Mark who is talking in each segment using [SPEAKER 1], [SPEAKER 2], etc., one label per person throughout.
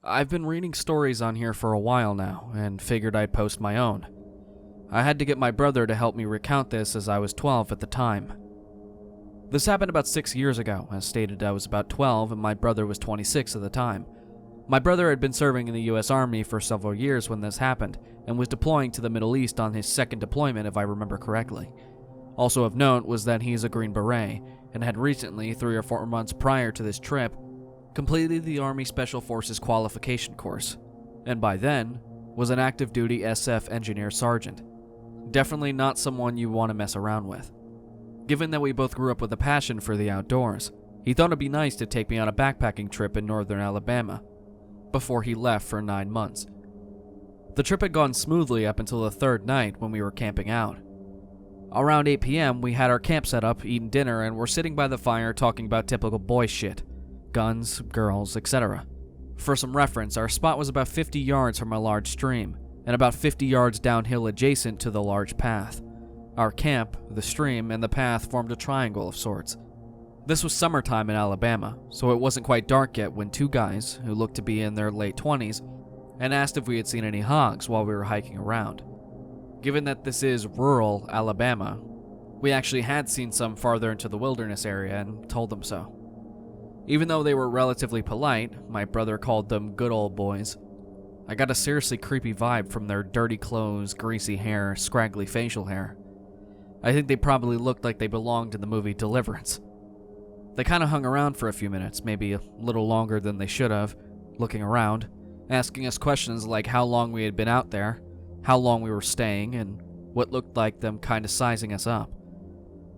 [SPEAKER 1] I've been reading stories on here for a while now, and figured I'd post my own. I had to get my brother to help me recount this as I was 12 at the time. This happened about 6 years ago. As stated, I was about 12 and my brother was 26 at the time. My brother had been serving in the US Army for several years when this happened, and was deploying to the Middle East on his second deployment if I remember correctly. Also of note was that he is a Green Beret, and had recently, 3 or 4 months prior to this trip, completed the Army Special Forces qualification course, and by then, was an active duty SF engineer sergeant. Definitely not someone you want to mess around with. Given that we both grew up with a passion for the outdoors, he thought it'd be nice to take me on a backpacking trip in northern Alabama, before he left for 9 months. The trip had gone smoothly up until the third night when we were camping out. Around 8 p.m., we had our camp set up, eaten dinner, and were sitting by the fire talking about typical boy shit. Guns, girls, etc. For some reference, our spot was about 50 yards from a large stream, and about 50 yards downhill adjacent to the large path. Our camp, the stream, and the path formed a triangle of sorts. This was summertime in Alabama, so it wasn't quite dark yet when 2 guys, who looked to be in their late 20s, and asked if we had seen any hogs while we were hiking around. Given that this is rural Alabama, we actually had seen some farther into the wilderness area and told them so. Even though they were relatively polite, my brother called them good old boys. I got a seriously creepy vibe from their dirty clothes, greasy hair, scraggly facial hair. I think they probably looked like they belonged in the movie Deliverance. They kind of hung around for a few minutes, maybe a little longer than they should have, looking around, asking us questions like how long we had been out there, how long we were staying, and what looked like them kind of sizing us up.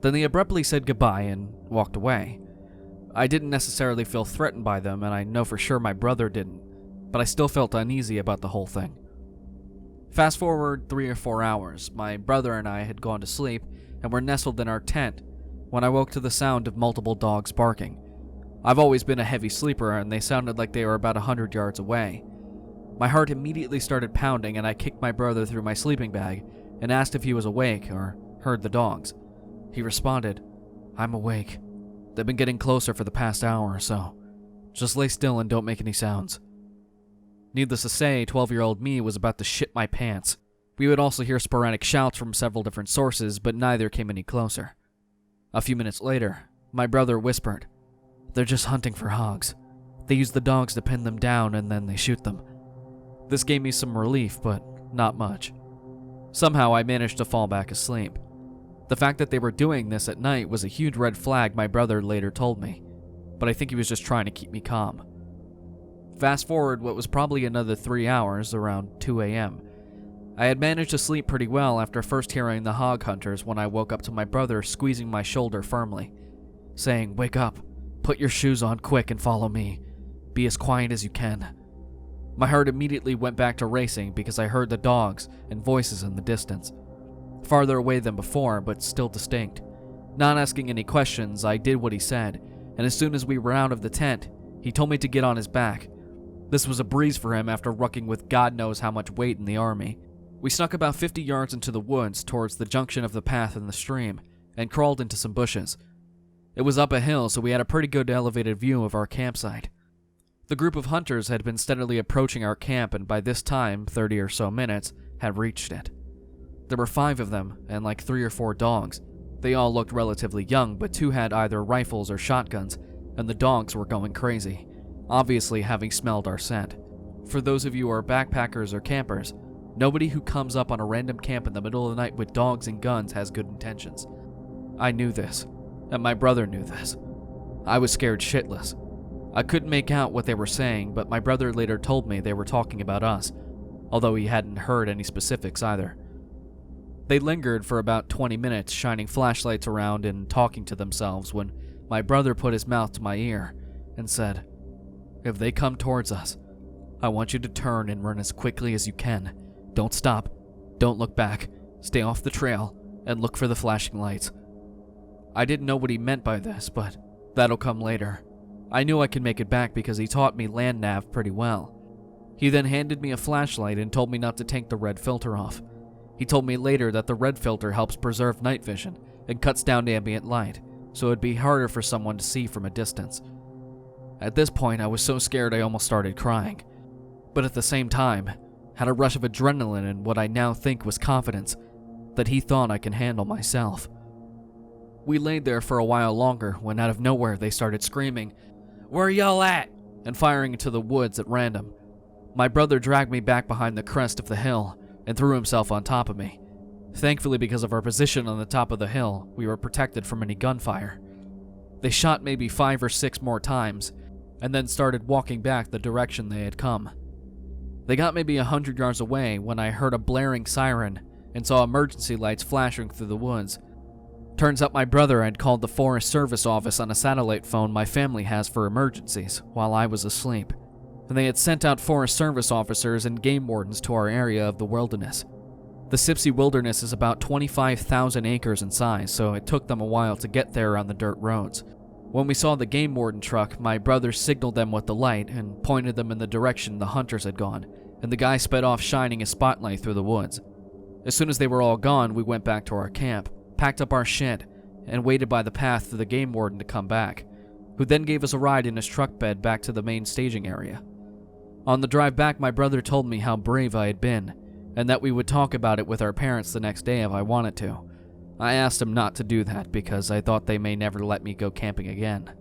[SPEAKER 1] Then they abruptly said goodbye and walked away. I didn't necessarily feel threatened by them, and I know for sure my brother didn't, but I still felt uneasy about the whole thing. Fast forward 3 or 4 hours, my brother and I had gone to sleep and were nestled in our tent when I woke to the sound of multiple dogs barking. I've always been a heavy sleeper, and they sounded like they were about 100 yards away. My heart immediately started pounding, and I kicked my brother through my sleeping bag and asked if he was awake or heard the dogs. He responded, "I'm awake. They've been getting closer for the past hour or so. Just lay still and don't make any sounds." Needless to say, 12-year-old me was about to shit my pants. We would also hear sporadic shouts from several different sources, but neither came any closer. A few minutes later, my brother whispered, "They're just hunting for hogs. They use the dogs to pin them down and then they shoot them." This gave me some relief, but not much. Somehow I managed to fall back asleep. The fact that they were doing this at night was a huge red flag my brother later told me, but I think he was just trying to keep me calm. Fast forward what was probably another 3 hours, around 2 a.m. I had managed to sleep pretty well after first hearing the hog hunters when I woke up to my brother squeezing my shoulder firmly, saying, "Wake up, put your shoes on quick and follow me. Be as quiet as you can." My heart immediately went back to racing because I heard the dogs and voices in the distance. Farther away than before, but still distinct. Not asking any questions, I did what he said, and as soon as we were out of the tent, he told me to get on his back. This was a breeze for him after rucking with God knows how much weight in the army. We snuck about 50 yards into the woods towards the junction of the path and the stream, and crawled into some bushes. It was up a hill, so we had a pretty good elevated view of our campsite. The group of hunters had been steadily approaching our camp, and by this time, 30 or so minutes, had reached it. There were 5 of them, and like 3 or 4 dogs. They all looked relatively young, but 2 had either rifles or shotguns, and the dogs were going crazy, obviously having smelled our scent. For those of you who are backpackers or campers, nobody who comes up on a random camp in the middle of the night with dogs and guns has good intentions. I knew this, and my brother knew this. I was scared shitless. I couldn't make out what they were saying, but my brother later told me they were talking about us, although he hadn't heard any specifics either. They lingered for about 20 minutes, shining flashlights around and talking to themselves when my brother put his mouth to my ear and said, "If they come towards us, I want you to turn and run as quickly as you can. Don't stop. Don't look back. Stay off the trail and look for the flashing lights." I didn't know what he meant by this, but that'll come later. I knew I could make it back because he taught me land nav pretty well. He then handed me a flashlight and told me not to take the red filter off. He told me later that the red filter helps preserve night vision and cuts down ambient light, so it'd be harder for someone to see from a distance. At this point, I was so scared I almost started crying, but at the same time, had a rush of adrenaline and what I now think was confidence that he thought I can handle myself. We laid there for a while longer when out of nowhere they started screaming, "Where y'all at?" and firing into the woods at random. My brother dragged me back behind the crest of the hill and threw himself on top of me. Thankfully, because of our position on the top of the hill, we were protected from any gunfire. They shot maybe 5 or 6 more times and then started walking back the direction they had come. They got maybe 100 yards away when I heard a blaring siren and saw emergency lights flashing through the woods. Turns out my brother had called the Forest Service office on a satellite phone my family has for emergencies while I was asleep, and they had sent out Forest Service officers and game wardens to our area of the wilderness. The Sipsey Wilderness is about 25,000 acres in size, so it took them a while to get there on the dirt roads. When we saw the game warden truck, my brother signaled them with the light and pointed them in the direction the hunters had gone, and the guy sped off shining a spotlight through the woods. As soon as they were all gone, we went back to our camp, packed up our shit, and waited by the path for the game warden to come back, who then gave us a ride in his truck bed back to the main staging area. On the drive back, my brother told me how brave I had been, and that we would talk about it with our parents the next day if I wanted to. I asked him not to do that because I thought they may never let me go camping again.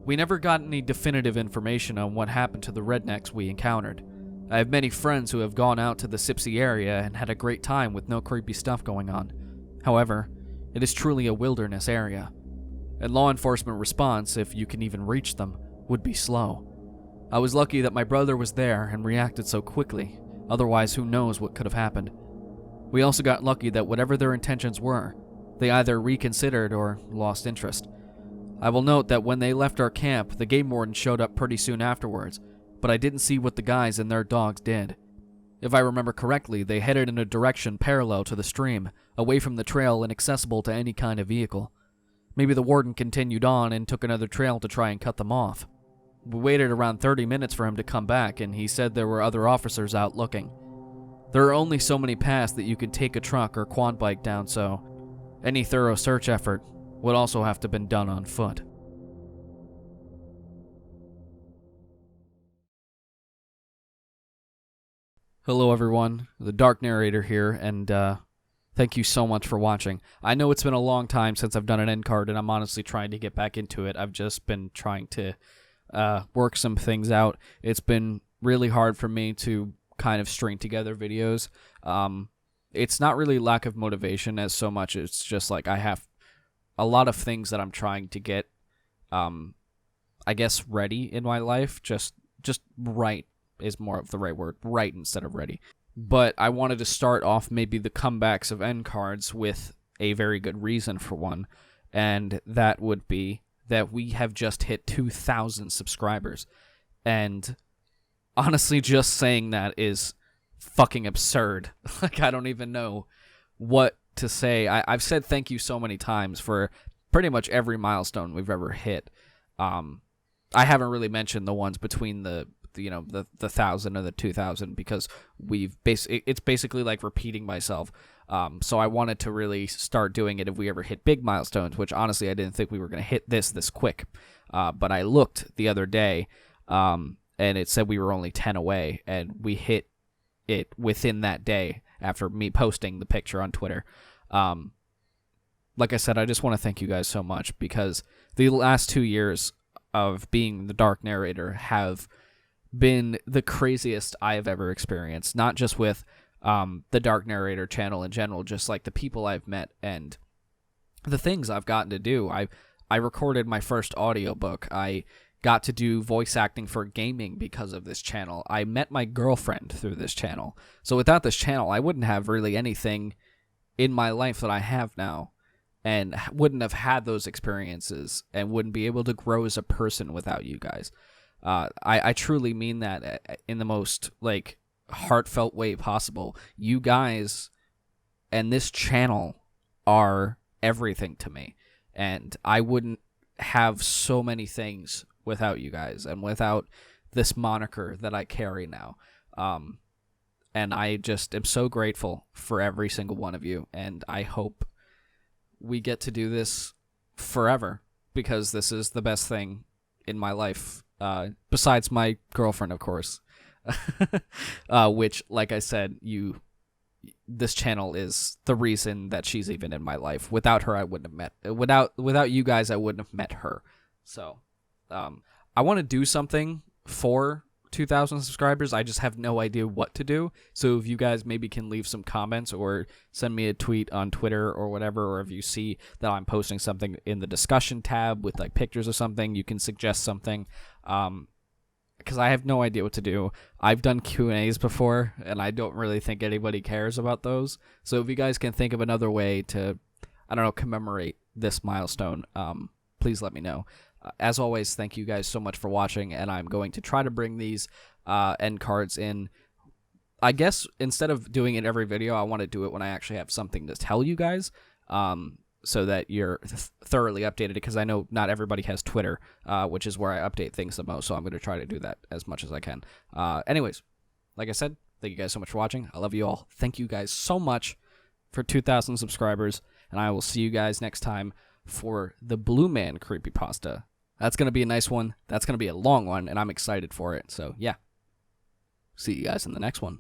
[SPEAKER 1] We never got any definitive information on what happened to the rednecks we encountered. I have many friends who have gone out to the Sipsey area and had a great time with no creepy stuff going on. However, it is truly a wilderness area, and law enforcement response, if you can even reach them, would be slow. I was lucky that my brother was there and reacted so quickly, otherwise who knows what could have happened. We also got lucky that whatever their intentions were, they either reconsidered or lost interest. I will note that when they left our camp, the game warden showed up pretty soon afterwards, but I didn't see what the guys and their dogs did. If I remember correctly, they headed in a direction parallel to the stream, away from the trail and accessible to any kind of vehicle. Maybe the warden continued on and took another trail to try and cut them off. We waited around 30 minutes for him to come back, and he said there were other officers out looking. There are only so many paths that you can take a truck or quad bike down, so any thorough search effort would also have to have been done on foot. Hello everyone, the Dark Narrator here, and thank you so much for watching. I know it's been a long time since I've done an end card, and I'm honestly trying to get back into it. I've just been trying to work some things out. It's been really hard for me to kind of string together videos. It's not really lack of motivation as so much. It's just like I have a lot of things that I'm trying to get, I guess, ready in my life. Just right is more of the right word. Right instead of ready. But I wanted to start off maybe the comebacks of end cards with a very good reason for one. And that would be that we have just hit 2,000 subscribers. And honestly, just saying that is fucking absurd. Like, I don't even know what to say. I've said thank you so many times for pretty much every milestone we've ever hit. I haven't really mentioned the ones between the 1,000 or the 2,000 because it's basically like repeating myself. So I wanted to really start doing it if we ever hit big milestones, which honestly I didn't think we were going to hit this quick. But I looked the other day, and it said we were only 10 away, and we hit it within that day after me posting the picture on Twitter. Like I said, I just want to thank you guys so much because the last 2 years of being the Dark Narrator have been the craziest I have ever experienced, not just with the Dark Narrator channel in general, just like the people I've met and the things I've gotten to do. I recorded my first audiobook. I got to do voice acting for gaming because of this channel. I met my girlfriend through this channel. So without this channel, I wouldn't have really anything in my life that I have now, and wouldn't have had those experiences, and wouldn't be able to grow as a person without you guys. I truly mean that in the most, like, heartfelt way possible. You guys and this channel are everything to me, and I wouldn't have so many things without you guys and without this moniker that I carry now. And I just am so grateful for every single one of you, and I hope we get to do this forever, because this is the best thing in my life, besides my girlfriend, of course. Which, like I said, this channel is the reason that she's even in my life. Without her, I wouldn't have met. Without you guys, I wouldn't have met her. So, I want to do something for 2,000 subscribers. I just have no idea what to do. So if you guys maybe can leave some comments or send me a tweet on Twitter or whatever, or if you see that I'm posting something in the discussion tab with like pictures or something, you can suggest something. Because I have no idea what to do. I've done Q&As before, and I don't really think anybody cares about those. So if you guys can think of another way to, I don't know, commemorate this milestone, please let me know. As always, thank you guys so much for watching, and I'm going to try to bring these end cards in. I guess instead of doing it every video, I want to do it when I actually have something to tell you guys, so that you're thoroughly updated, because I know not everybody has Twitter, which is where I update things the most, so I'm going to try to do that as much as I can. Anyways, like I said, thank you guys so much for watching. I love you all. Thank you guys so much for 2,000 subscribers, and I will see you guys next time for the Blue Man creepypasta. That's going to be a nice one. That's going to be a long one, and I'm excited for it. So, yeah. See you guys in the next one.